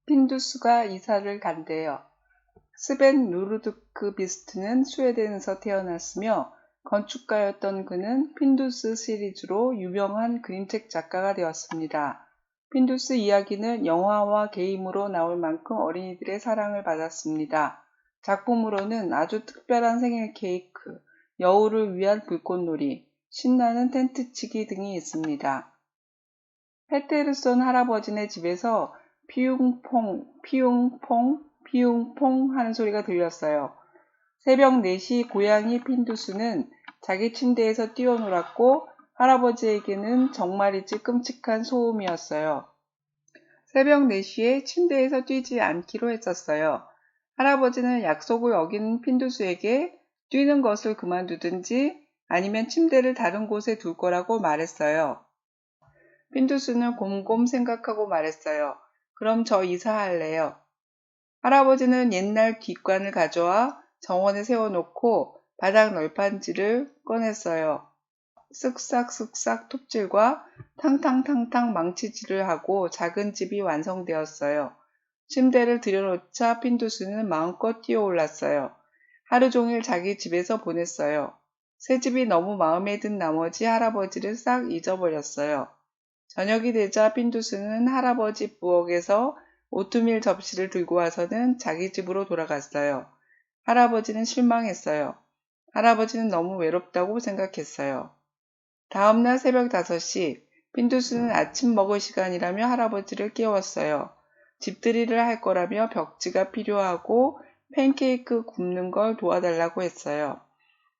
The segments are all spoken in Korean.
핀두스가 이사를 간대요. 스벤 누르드크비스트는 스웨덴에서 태어났으며 건축가였던 그는 핀두스 시리즈로 유명한 그림책 작가가 되었습니다. 핀두스 이야기는 영화와 게임으로 나올 만큼 어린이들의 사랑을 받았습니다. 작품으로는 아주 특별한 생일 케이크, 여우를 위한 불꽃놀이, 신나는 텐트치기 등이 있습니다. 페테르손 할아버지네 집에서 피웅퐁, 피웅퐁, 피웅퐁 하는 소리가 들렸어요. 새벽 4시 고양이 핀두스는 자기 침대에서 뛰어놀았고 할아버지에게는 정말이지 끔찍한 소음이었어요. 새벽 4시에 침대에서 뛰지 않기로 했었어요. 할아버지는 약속을 어긴 핀두스에게 뛰는 것을 그만두든지 아니면 침대를 다른 곳에 둘 거라고 말했어요. 핀두스는 곰곰 생각하고 말했어요. 그럼 저 이사할래요. 할아버지는 옛날 뒷관을 가져와 정원에 세워놓고 바닥 널판지를 꺼냈어요. 쓱싹쓱싹 톱질과 탕탕탕탕 망치질을 하고 작은 집이 완성되었어요. 침대를 들여놓자 핀두스는 마음껏 뛰어올랐어요. 하루 종일 자기 집에서 보냈어요. 새 집이 너무 마음에 든 나머지 할아버지를 싹 잊어버렸어요. 저녁이 되자 핀두스는 할아버지 부엌에서 오트밀 접시를 들고 와서는 자기 집으로 돌아갔어요. 할아버지는 실망했어요. 할아버지는 너무 외롭다고 생각했어요. 다음날 새벽 5시, 핀두스는 아침 먹을 시간이라며 할아버지를 깨웠어요. 집들이를 할 거라며 벽지가 필요하고 팬케이크 굽는 걸 도와달라고 했어요.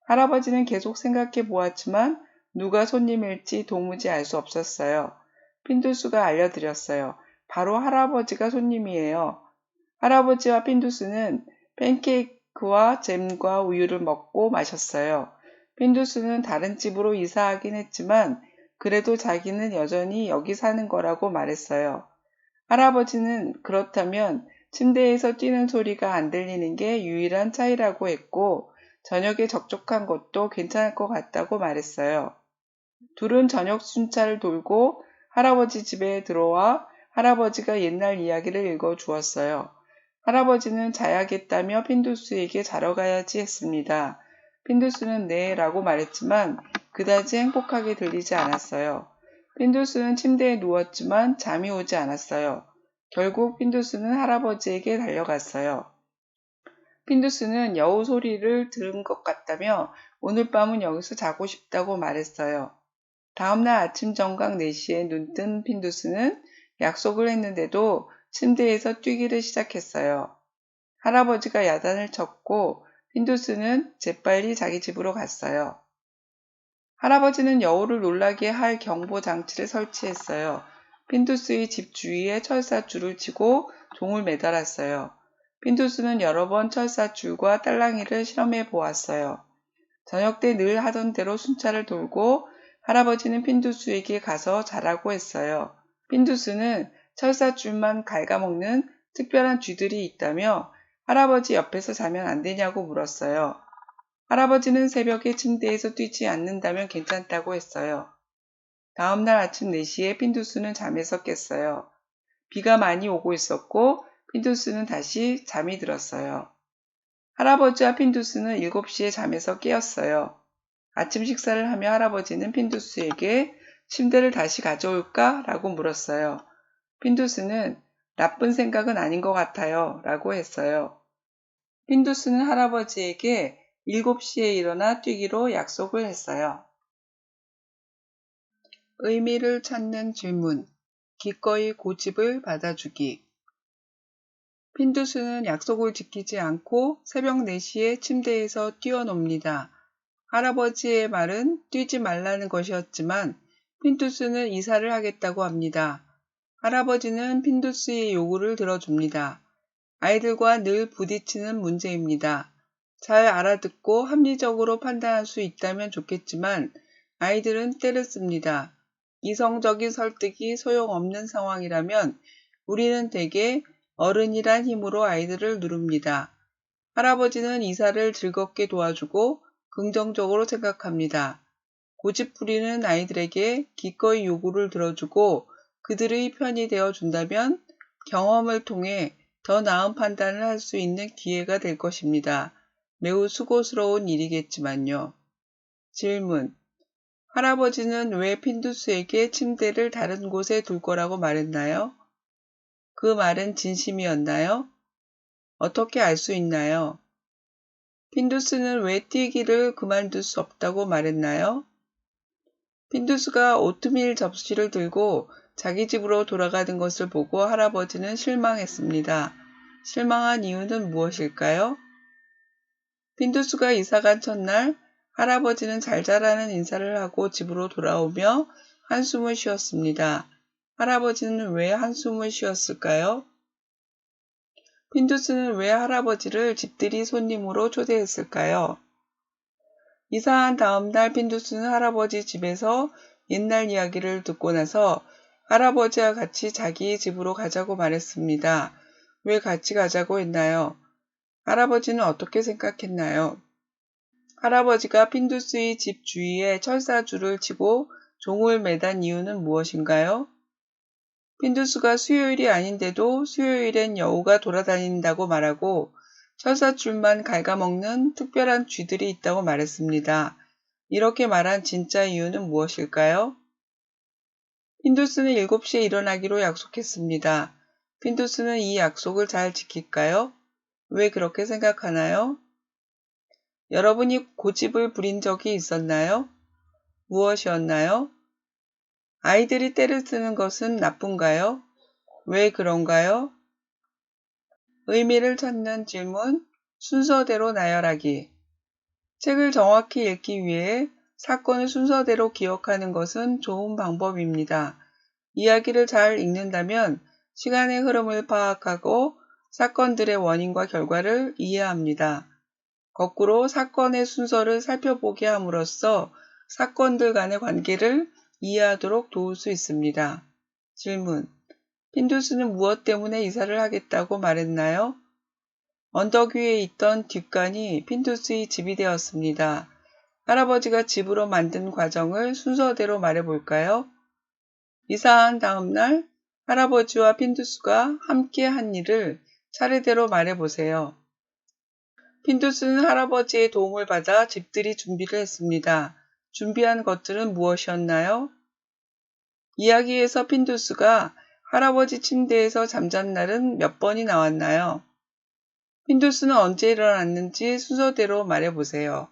할아버지는 계속 생각해 보았지만 누가 손님일지 도무지 알 수 없었어요. 핀두스가 알려드렸어요. 바로 할아버지가 손님이에요. 할아버지와 핀두스는 팬케이크와 잼과 우유를 먹고 마셨어요. 핀두스는 다른 집으로 이사하긴 했지만 그래도 자기는 여전히 여기 사는 거라고 말했어요. 할아버지는 그렇다면 침대에서 뛰는 소리가 안 들리는 게 유일한 차이라고 했고 저녁에 적적한 것도 괜찮을 것 같다고 말했어요. 둘은 저녁 순찰을 돌고 할아버지 집에 들어와 할아버지가 옛날 이야기를 읽어 주었어요. 할아버지는 자야겠다며 핀두스에게 자러 가야지 했습니다. 핀두스는 네 라고 말했지만 그다지 행복하게 들리지 않았어요. 핀두스는 침대에 누웠지만 잠이 오지 않았어요. 결국 핀두스는 할아버지에게 달려갔어요. 핀두스는 여우 소리를 들은 것 같다며 오늘 밤은 여기서 자고 싶다고 말했어요. 다음날 아침 정각 4시에 눈뜬 핀두스는 약속을 했는데도 침대에서 뛰기를 시작했어요. 할아버지가 야단을 쳤고 핀두스는 재빨리 자기 집으로 갔어요. 할아버지는 여우를 놀라게 할 경보 장치를 설치했어요. 핀두스의 집 주위에 철사줄을 치고 종을 매달았어요. 핀두스는 여러 번 철사줄과 딸랑이를 실험해 보았어요. 저녁 때 늘 하던 대로 순찰을 돌고 할아버지는 핀두스에게 가서 자라고 했어요. 핀두스는 철사줄만 갉아먹는 특별한 쥐들이 있다며 할아버지 옆에서 자면 안 되냐고 물었어요. 할아버지는 새벽에 침대에서 뛰지 않는다면 괜찮다고 했어요. 다음날 아침 4시에 핀두스는 잠에서 깼어요. 비가 많이 오고 있었고 핀두스는 다시 잠이 들었어요. 할아버지와 핀두스는 7시에 잠에서 깨었어요. 아침 식사를 하며 할아버지는 핀두스에게 침대를 다시 가져올까? 라고 물었어요. 핀두스는 나쁜 생각은 아닌 것 같아요. 라고 했어요. 핀두스는 할아버지에게 7시에 일어나 뛰기로 약속을 했어요. 의미를 찾는 질문. 기꺼이 고집을 받아주기. 핀두스는 약속을 지키지 않고 새벽 4시에 침대에서 뛰어놉니다. 할아버지의 말은 뛰지 말라는 것이었지만 핀두스는 이사를 하겠다고 합니다. 할아버지는 핀두스의 요구를 들어줍니다. 아이들과 늘 부딪히는 문제입니다. 잘 알아듣고 합리적으로 판단할 수 있다면 좋겠지만 아이들은 때를 씁니다. 이성적인 설득이 소용없는 상황이라면 우리는 대개 어른이란 힘으로 아이들을 누릅니다. 할아버지는 이사를 즐겁게 도와주고 긍정적으로 생각합니다. 고집부리는 아이들에게 기꺼이 요구를 들어주고 그들의 편이 되어 준다면 경험을 통해 더 나은 판단을 할 수 있는 기회가 될 것입니다. 매우 수고스러운 일이겠지만요. 질문. 할아버지는 왜 핀두스에게 침대를 다른 곳에 둘 거라고 말했나요? 그 말은 진심이었나요? 어떻게 알 수 있나요? 핀두스는 왜 뛰기를 그만둘 수 없다고 말했나요? 핀두스가 오트밀 접시를 들고 자기 집으로 돌아가는 것을 보고 할아버지는 실망했습니다. 실망한 이유는 무엇일까요? 핀두스가 이사간 첫날 할아버지는 잘 자라는 인사를 하고 집으로 돌아오며 한숨을 쉬었습니다. 할아버지는 왜 한숨을 쉬었을까요? 핀두스는 왜 할아버지를 집들이 손님으로 초대했을까요? 이사한 다음 날 핀두스는 할아버지 집에서 옛날 이야기를 듣고 나서 할아버지와 같이 자기 집으로 가자고 말했습니다. 왜 같이 가자고 했나요? 할아버지는 어떻게 생각했나요? 할아버지가 핀두스의 집 주위에 철사줄을 치고 종을 매단 이유는 무엇인가요? 핀두스가 수요일이 아닌데도 수요일엔 여우가 돌아다닌다고 말하고 철사줄만 갉아먹는 특별한 쥐들이 있다고 말했습니다. 이렇게 말한 진짜 이유는 무엇일까요? 핀두스는 7시에 일어나기로 약속했습니다. 핀두스는 이 약속을 잘 지킬까요? 왜 그렇게 생각하나요? 여러분이 고집을 부린 적이 있었나요? 무엇이었나요? 아이들이 때를 쓰는 것은 나쁜가요? 왜 그런가요? 의미를 찾는 질문, 순서대로 나열하기. 책을 정확히 읽기 위해 사건을 순서대로 기억하는 것은 좋은 방법입니다. 이야기를 잘 읽는다면 시간의 흐름을 파악하고 사건들의 원인과 결과를 이해합니다. 거꾸로 사건의 순서를 살펴보게 함으로써 사건들 간의 관계를 이해하도록 도울 수 있습니다. 질문. 핀두스는 무엇 때문에 이사를 하겠다고 말했나요? 언덕 위에 있던 뒷간이 핀두스의 집이 되었습니다. 할아버지가 집으로 만든 과정을 순서대로 말해볼까요? 이사한 다음 날 할아버지와 핀두스가 함께 한 일을 차례대로 말해보세요. 핀두스는 할아버지의 도움을 받아 집들이 준비를 했습니다. 준비한 것들은 무엇이었나요? 이야기에서 핀두스가 할아버지 침대에서 잠잔 날은 몇 번이 나왔나요? 핀두스는 언제 일어났는지 순서대로 말해보세요.